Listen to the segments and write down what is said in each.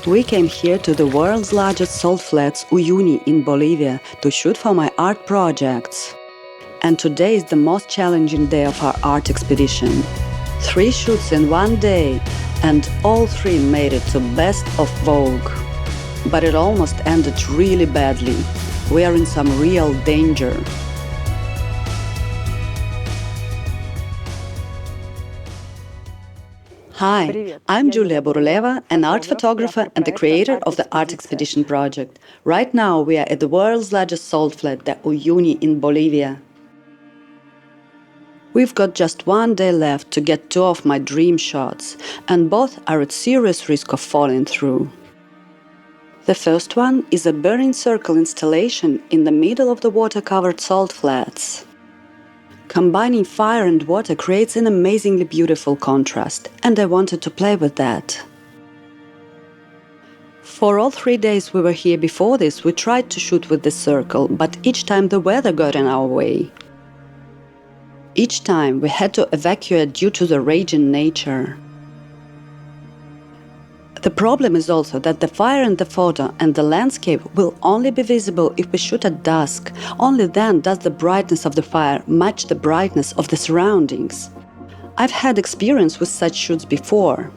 We came here to the world's largest salt flats, Uyuni in Bolivia, to shoot for my art projects. And today is the most challenging day of our art expedition. 3 shoots in one day, and all 3 made it to Best of Vogue. But it almost ended really badly. We are in some real danger. Hi, I'm Julia Boruleva, an art photographer and the creator of the Art Expedition project. Right now we are at the world's largest salt flat, the Uyuni in Bolivia. We've got just 1 day left to get 2 of my dream shots, and both are at serious risk of falling through. The first one is a burning circle installation in the middle of the water-covered salt flats. Combining fire and water creates an amazingly beautiful contrast, and I wanted to play with that. For all 3 days we were here before this, we tried to shoot with the circle, but each time the weather got in our way. Each time we had to evacuate due to the raging nature. The problem is also that the fire in the photo and the landscape will only be visible if we shoot at dusk. Only then does the brightness of the fire match the brightness of the surroundings. I've had experience with such shoots before.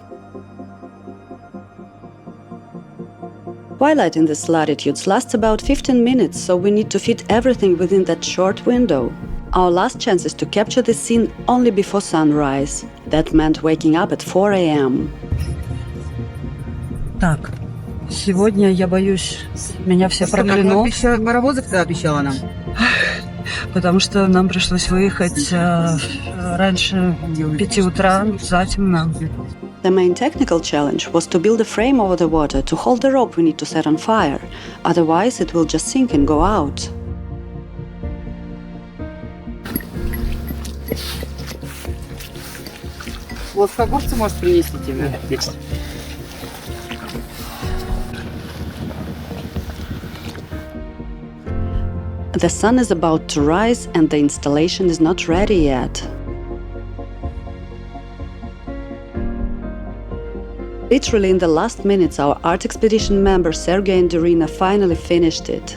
Twilight in these latitudes lasts about 15 minutes, so we need to fit everything within that short window. Our last chance is to capture the scene only before sunrise. That meant waking up at 4 a.m. Так, сегодня я боюсь, меня все проклянут. Паровозик ты обещала нам? Потому что нам пришлось выехать раньше 5 утра, затемно. The main technical challenge was to build a frame over the water to hold the rope we need to set on fire. Otherwise, it will just sink and go out. Плоскогубцы, может, принести тебе? The sun is about to rise and the installation is not ready yet. Literally in the last minutes, our art expedition member Sergey and Irina finally finished it.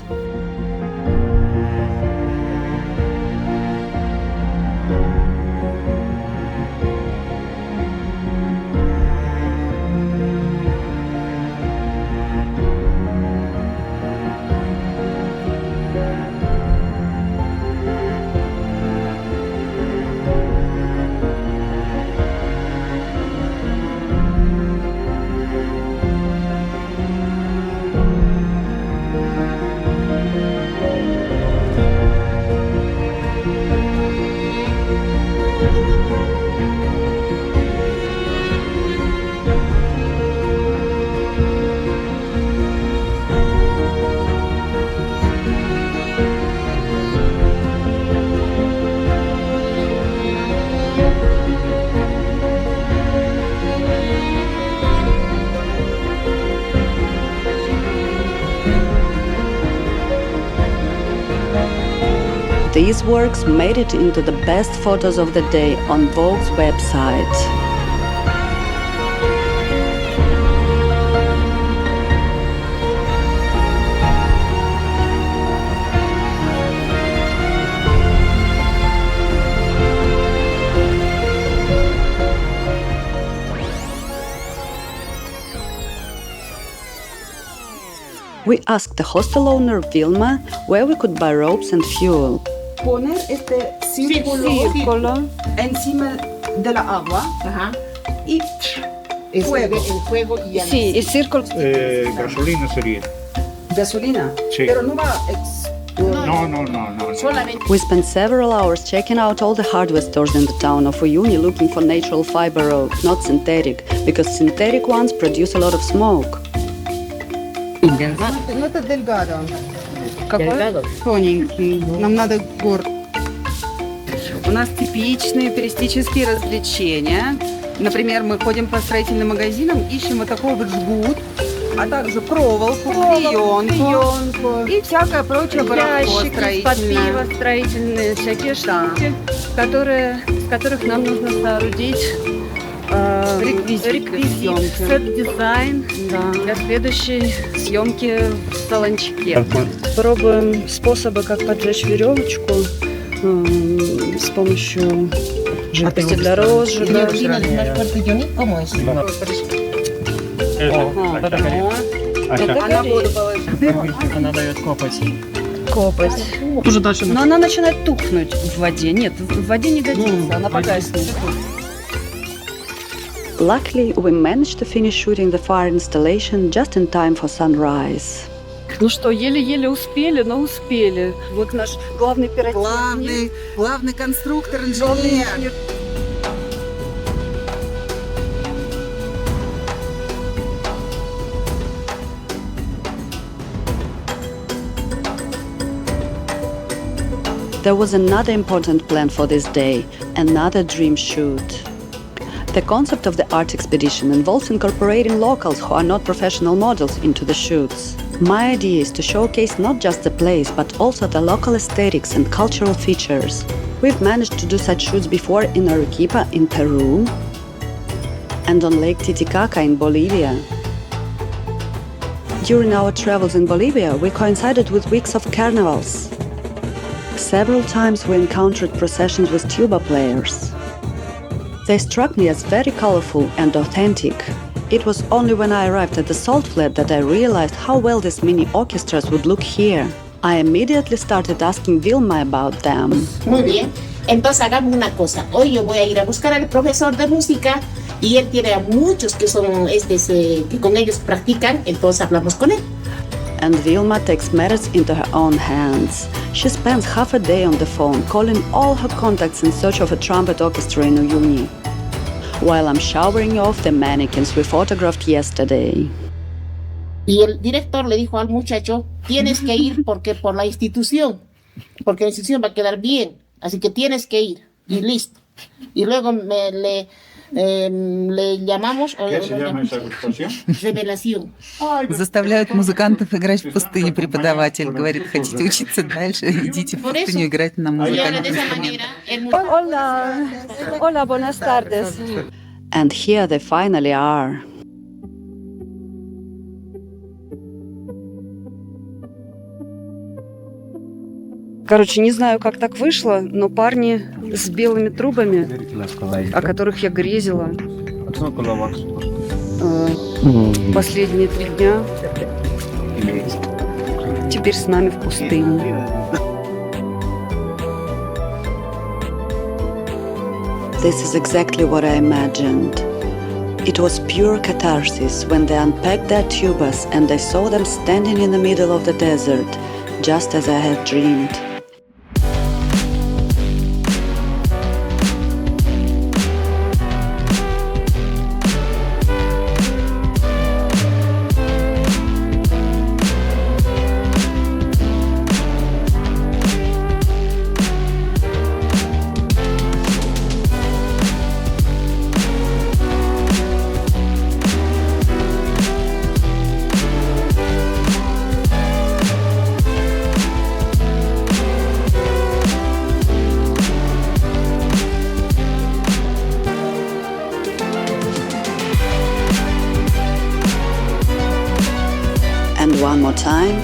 These works made it into the best photos of the day on Vogue's website. We asked the hostel owner Vilma where we could buy ropes and fuel. Poner este círculo encima de la agua y fuego. Y Sí, y círculo. Gasolina sería. Gasolina. Sí. Pero no va No. solamente. We spent several hours checking out all the hardware stores in the town of Uyuni looking for natural fiber rope, not synthetic, because synthetic ones produce a lot of smoke. No это delgado. Какой? Тоненький. Нам надо горд. У нас типичные туристические развлечения. Например, мы ходим по строительным магазинам, ищем вот такой вот жгут, а также проволоку, клеенку и всякое прочее барахло строительное. Строительные всякие штуки, с которых нам нужно соорудить Реквизит, сет-дизайн для следующей съемки в салончике. Пробуем способы, как поджечь веревочку с помощью жидкости для розжига. Она воду положила. Она дает копоть. Копоть. Но она начинает тухнуть в воде. Нет, в воде не годится, она погаснет. Luckily, we managed to finish shooting the fire installation just in time for sunrise. Ну что, еле-еле успели, но успели. Вот наш главный пиротехник. Главный конструктор, инженер. There was another important plan for this day, another dream shoot. The concept of the art expedition involves incorporating locals who are not professional models into the shoots. My idea is to showcase not just the place, but also the local aesthetics and cultural features. We've managed to do such shoots before in Arequipa in Peru and on Lake Titicaca in Bolivia. During our travels in Bolivia, we coincided with weeks of carnivals. Several times we encountered processions with tuba players. They struck me as very colorful and authentic. It was only when I arrived at the salt flat that I realized how well these mini orchestras would look here. I immediately started asking Vilma about them. Muy bien, entonces hagamos una cosa. Hoy yo voy a ir a buscar al profesor de música y él tiene a muchos que son que con ellos practican, entonces hablamos con él. And Vilma takes matters into her own hands. She spends half a day on the phone, calling all her contacts in search of a trumpet orchestra in Uyuni, while I'm showering off the mannequins we photographed yesterday. Y el director le dijo al muchacho, tienes que ir porque la institución va a quedar bien, así que tienes que ir, y listo. Y luego le llamamos... ¿Qué se llama esa agrupación? Revelación. Заставляют музыкантов играть в пустыне. Преподаватель говорит, хотите учиться дальше, идите в Por eso, пустыню играть на y ahora de музыкальных esa инструментах. manera, el muchacho... Hola, hola, buenas tardes. And here they finally are. Короче, не знаю, как так вышло, но парни с белыми трубами, о которых я грезила последние 3 дня, теперь с нами в пустыне. This is exactly what I imagined. It was pure catharsis when they unpacked their tubas and I saw them standing in the middle of the desert, just as I had dreamed. And one more time,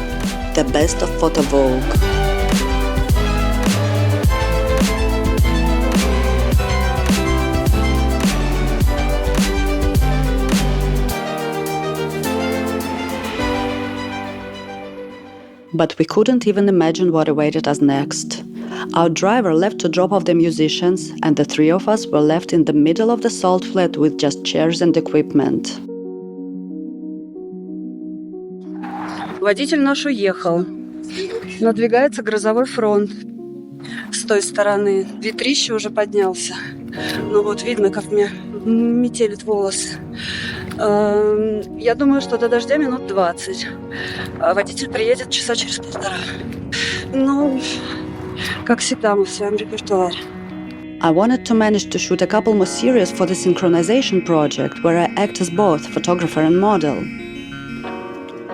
the best of photo Vogue. But we couldn't even imagine what awaited us next. Our driver left to drop off the musicians, and the 3 of us were left in the middle of the salt flat with just chairs and equipment. Водитель наш уехал. Надвигается грозовой фронт. С той стороны ветрище уже поднялся. Ну вот видно, как мне метелит волосы. Я думаю, что до дождя минут 20. А водитель приедет часа через 1,5. Ну, как всегда, мы в своем репертуаре. I wanted to manage to shoot a couple more series for the synchronization project, where I act as both photographer and model.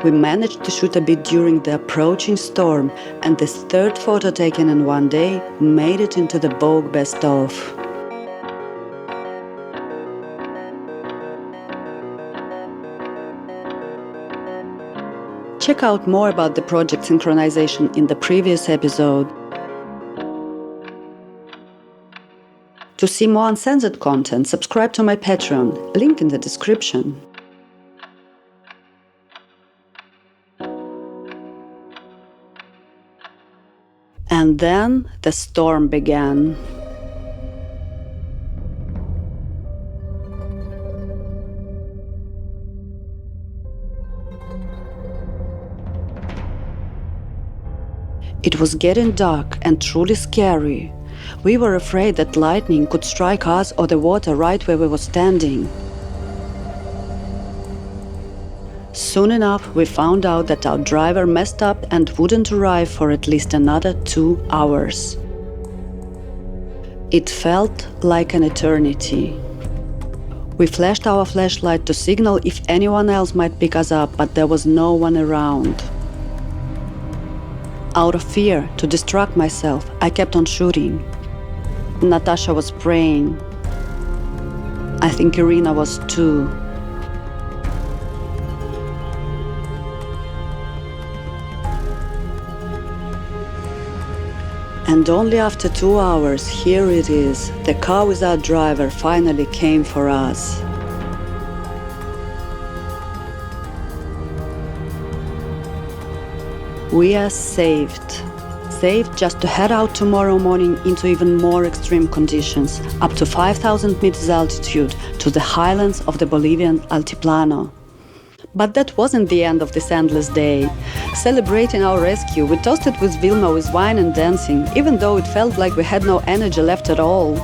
We managed to shoot a bit during the approaching storm, and this 3rd photo taken in one day made it into the Vogue best of. Check out more about the project synchronization in the previous episode. To see more uncensored content, subscribe to my Patreon, link in the description. And then the storm began. It was getting dark and truly scary. We were afraid that lightning could strike us or the water right where we were standing. Soon enough, we found out that our driver messed up and wouldn't arrive for at least another 2 hours. It felt like an eternity. We flashed our flashlight to signal if anyone else might pick us up, but there was no one around. Out of fear, to distract myself, I kept on shooting. Natasha was praying. I think Irina was too. And only after 2 hours, here it is, the car without driver finally came for us. We are saved. Saved just to head out tomorrow morning into even more extreme conditions, up to 5,000 meters altitude, to the highlands of the Bolivian Altiplano. But that wasn't the end of this endless day. Celebrating our rescue, we toasted with Vilma with wine and dancing, even though it felt like we had no energy left at all.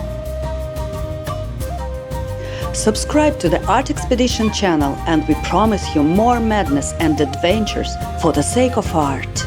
Subscribe to the Art Expedition channel and we promise you more madness and adventures for the sake of art.